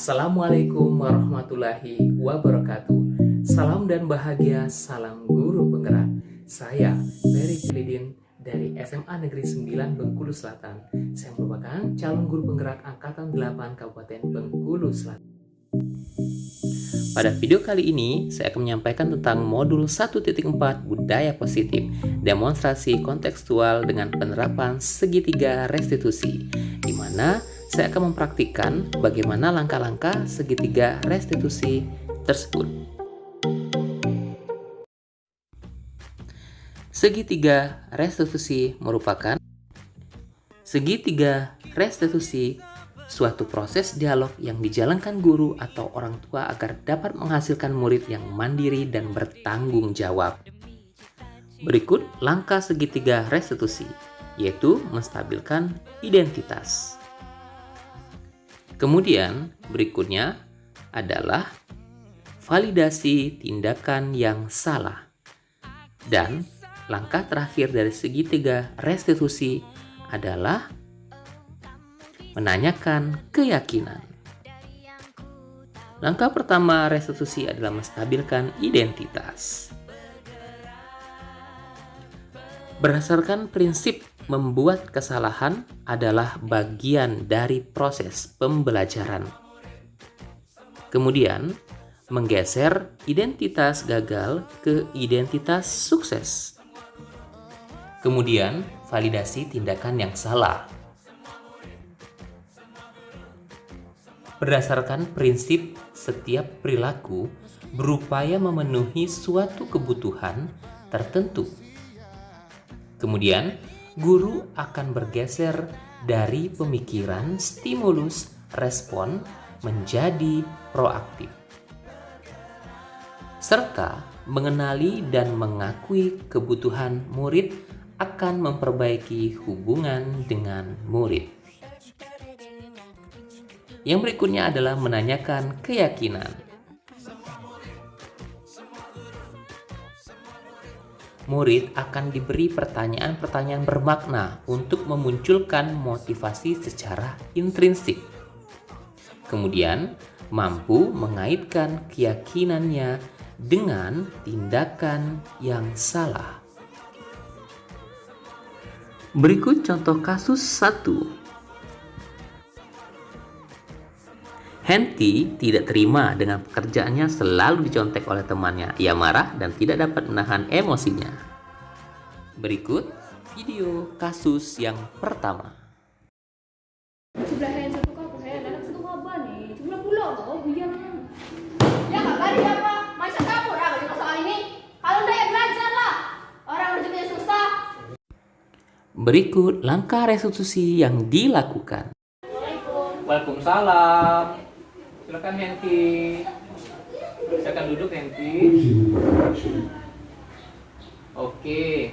Assalamualaikum warahmatullahi wabarakatuh. Salam dan bahagia, salam guru penggerak. Saya Ferry Cilidin dari SMA Negeri 9 Bengkulu Selatan. Saya merupakan calon guru penggerak Angkatan 8 Kabupaten Bengkulu Selatan. Pada video kali ini, saya akan menyampaikan tentang modul 1.4 Budaya Positif, demonstrasi kontekstual dengan penerapan segitiga restitusi, di mana saya akan mempraktikkan bagaimana langkah-langkah segitiga restitusi tersebut. Segitiga restitusi merupakan suatu proses dialog yang dijalankan guru atau orang tua agar dapat menghasilkan murid yang mandiri dan bertanggung jawab. Berikut langkah segitiga restitusi, yaitu menstabilkan identitas. Kemudian berikutnya adalah validasi tindakan yang salah. Dan langkah terakhir dari segitiga restitusi adalah menanyakan keyakinan. Langkah pertama restitusi adalah menstabilkan identitas. Berdasarkan prinsip membuat kesalahan adalah bagian dari proses pembelajaran. Kemudian, menggeser identitas gagal ke identitas sukses. Kemudian, validasi tindakan yang salah. Berdasarkan prinsip setiap perilaku berupaya memenuhi suatu kebutuhan tertentu. Kemudian, guru akan bergeser dari pemikiran stimulus respon menjadi proaktif, serta mengenali dan mengakui kebutuhan murid akan memperbaiki hubungan dengan murid. Yang berikutnya adalah menanyakan keyakinan. Murid akan diberi pertanyaan-pertanyaan bermakna untuk memunculkan motivasi secara intrinsik. Kemudian, mampu mengaitkan keyakinannya dengan tindakan yang salah. Berikut contoh kasus 1. Henty tidak terima dengan pekerjaannya selalu dicontek oleh temannya. Ia marah dan tidak dapat menahan emosinya. Berikut video kasus yang pertama. Sebelah hand satu kaku hand, anak satu kaban nih. Sebelah pula kau buyang. Ya kak kali apa? Masa kamu ragu juga soal ini? Kalau udah ya belajar lah. Orang rezekinya susah. Berikut langkah restitusi yang dilakukan. Waalaikumsalam. Silakan Henty. Silakan duduk Henty. Oke,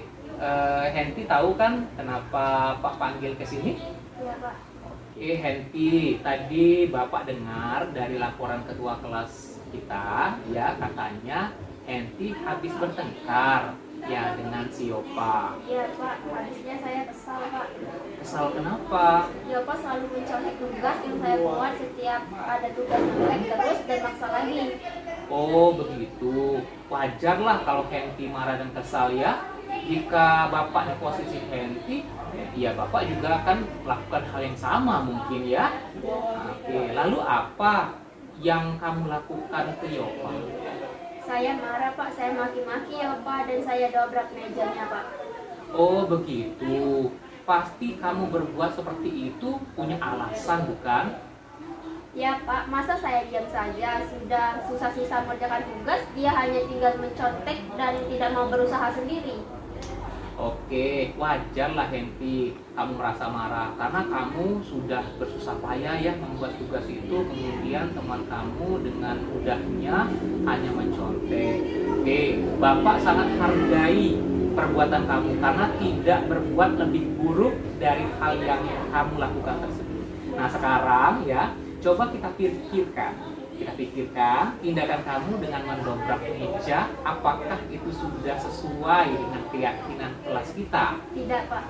Henty tahu kan kenapa Pak panggil ke sini? Iya Pak. Oke Henty, tadi Bapak dengar dari laporan ketua kelas kita, ya katanya Henty habis bertengkar ya dengan si Yopa. Iya Pak, habisnya saya kesal Pak. Kesal kenapa? Yopa selalu mencolek tugas yang saya buat setiap ada tugas nolak terus dan maksa lagi. Oh begitu, wajarlah kalau Henty marah dan kesal ya. Jika Bapak di posisi Henty, ya Bapak juga akan melakukan hal yang sama mungkin ya. Oke, lalu apa yang kamu lakukan ke Yopa? Saya marah Pak, saya maki-maki Yopa dan saya dobrak mejanya Pak. Oh begitu, pasti kamu berbuat seperti itu punya alasan bukan? Ya Pak, masa saya diam saja? Sudah susah-susah mengerjakan tugas, dia hanya tinggal mencontek dan tidak mau berusaha sendiri. Oke, wajarlah Henty kamu merasa marah karena kamu sudah bersusah payah ya membuat tugas itu, kemudian teman kamu dengan mudahnya hanya mencontek. Oke, Bapak sangat hargai perbuatan kamu karena tidak berbuat lebih buruk dari hal yang kamu lakukan tersebut. Nah sekarang ya, coba kita pikirkan, Kita pikirkan tindakan kamu dengan mendobrak meja, apakah itu sudah sesuai dengan keyakinan kelas kita? Tidak, Pak.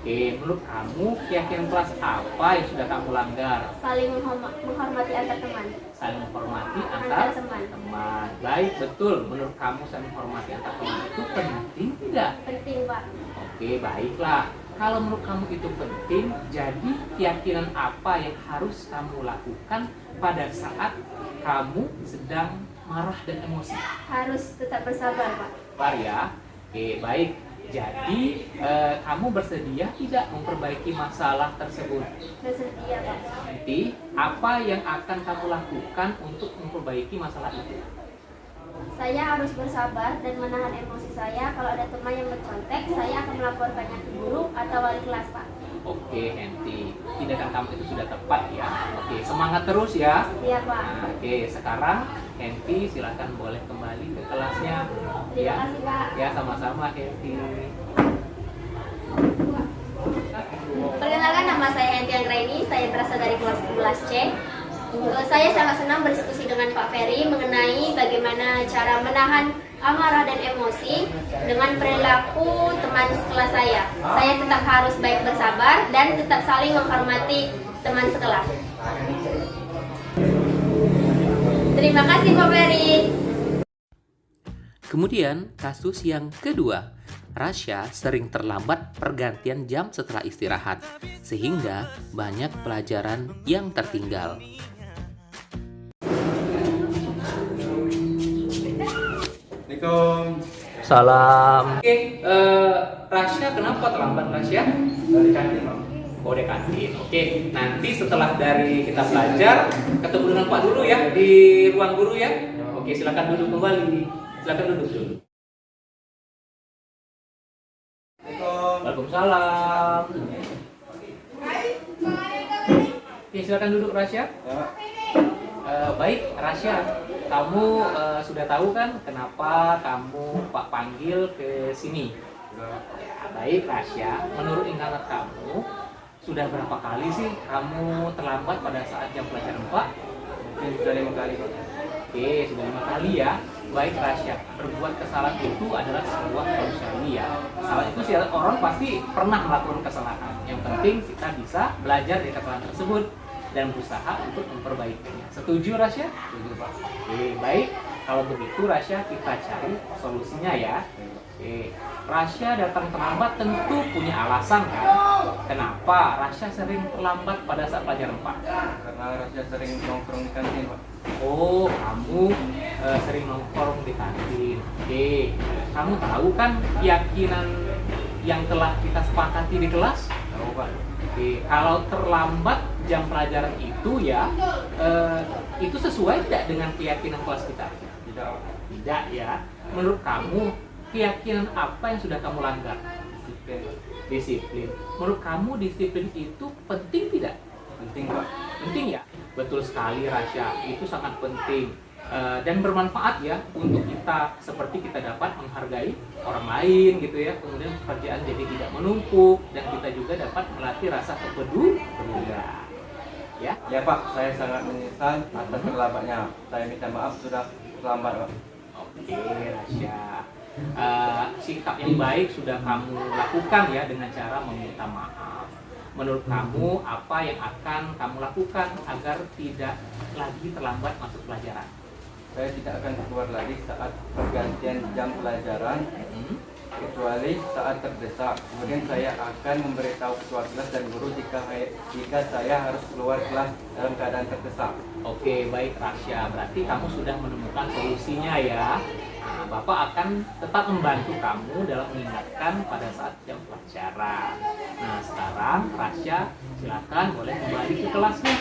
Oke, menurut kamu keyakinan kelas apa yang sudah kamu langgar? Saling menghormati antar teman. Saling menghormati antar Antar teman. teman. Baik, betul. Menurut kamu saling menghormati antar teman itu penting tidak? Penting, Pak. Oke, baiklah. Kalau menurut kamu itu penting, jadi keyakinan apa yang harus kamu lakukan pada saat kamu sedang marah dan emosi? Harus tetap bersabar, Pak. Sabar ya. Oke, baik. Jadi, kamu bersedia tidak memperbaiki masalah tersebut? Bersedia, Pak. Nanti, apa yang akan kamu lakukan untuk memperbaiki masalah itu? Saya harus bersabar dan menahan emosi saya. Kalau ada teman yang berkontak, saya akan melaporkannya ke guru atau wali kelas, Pak. Oke, Henti. Tindakan kamu itu sudah tepat ya. Oke, semangat terus ya. Iya, Pak. Nah, oke, sekarang Henti silakan boleh kembali ke kelasnya. Terima kasih, Pak. Ya, sama-sama Henti. Perkenalkan, nama saya Henti Anggraini. Saya berasal dari kelas 11C. Saya sangat senang berdiskusi dengan Pak Ferry mengenai bagaimana cara menahan amarah dan emosi dengan perilaku teman sekelas saya. Saya tetap harus baik bersabar dan tetap saling menghormati teman sekelas. Terima kasih, Pak Ferry. Kemudian kasus yang kedua, Rasya sering terlambat pergantian jam setelah istirahat, sehingga banyak pelajaran yang tertinggal. Assalamualaikum. Salam. Oke, Rasya kenapa terlambat Rasya? Dari kantin, Pak. Oh, di kantin. Oke, nanti setelah dari kita belajar, ketemu dengan Pak dulu ya di ruang guru ya. Oke, silakan duduk kembali. Silakan duduk dulu. Assalamualaikum. Waalaikumsalam. Oke, silakan duduk Rasya. Ya, Pak. Baik, Rasya, kamu sudah tahu kan kenapa kamu Pak panggil ke sini? Ya, baik Rasya, menurut ingatan kamu, sudah berapa kali sih kamu terlambat pada saat jam pelajaran Pak? Mungkin sudah 5 kali, Pak. Oke, sudah 5 kali ya. Baik Rasya, berbuat kesalahan itu adalah sebuah manusiawi ya. Salah itu sih orang pasti pernah melakukan kesalahan. Yang penting kita bisa belajar dari kesalahan tersebut dan berusaha untuk memperbaikinya. Setuju Rasya? Setuju, Pak. Oke, baik. Kalau begitu Rasya kita cari solusinya ya. Oke, Rasya datang terlambat tentu punya alasan kan? Kenapa Rasya sering terlambat pada saat pelajaran Pak? Karena Rasya sering nongkrong di kantin, Pak. Oh, kamu sering nongkrong di kantin. Oke, kamu tahu kan keyakinan yang telah kita sepakati di kelas? Tahu, Pak. Oke, kalau terlambat jam pelajaran itu ya, itu sesuai tidak dengan keyakinan kelas kita? Tidak, Pak. Tidak ya. Menurut kamu, keyakinan apa yang sudah kamu langgar? Disiplin, Pak. Disiplin. Menurut kamu disiplin itu penting tidak? Penting, Pak. Penting ya? Betul sekali Rasya, itu sangat penting. Dan bermanfaat ya untuk kita, seperti kita dapat menghargai orang lain gitu ya, kemudian pekerjaan jadi tidak menumpuk, dan kita juga dapat melatih rasa kepedulian ya. Ya, Pak. Saya sangat menyesal atas terlambatnya. Saya minta maaf sudah terlambat, Pak. Oke Rasya, sikap yang baik sudah kamu lakukan ya dengan cara meminta maaf. Menurut kamu apa yang akan kamu lakukan agar tidak lagi terlambat masuk pelajaran? Saya tidak akan keluar lagi saat pergantian jam pelajaran, kecuali saat terdesak. Kemudian saya akan memberitahu ketua kelas dan guru jika saya harus keluar kelas dalam keadaan terdesak. Oke, baik Rasya, berarti kamu sudah menemukan solusinya ya. Nah, Bapak akan tetap membantu kamu dalam mengingatkan pada saat jam pelajaran. Nah, sekarang Rasya silakan boleh kembali ke kelasnya.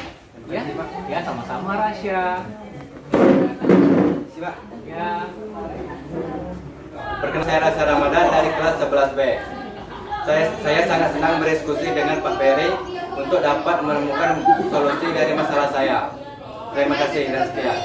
Ya, ya sama-sama Rasya. Siap. Ya. Perkenalkan, saya Rasa Ramadan dari kelas 11B. Saya sangat senang berdiskusi dengan Pak Ferry untuk dapat menemukan solusi dari masalah saya. Terima kasih dan sekian.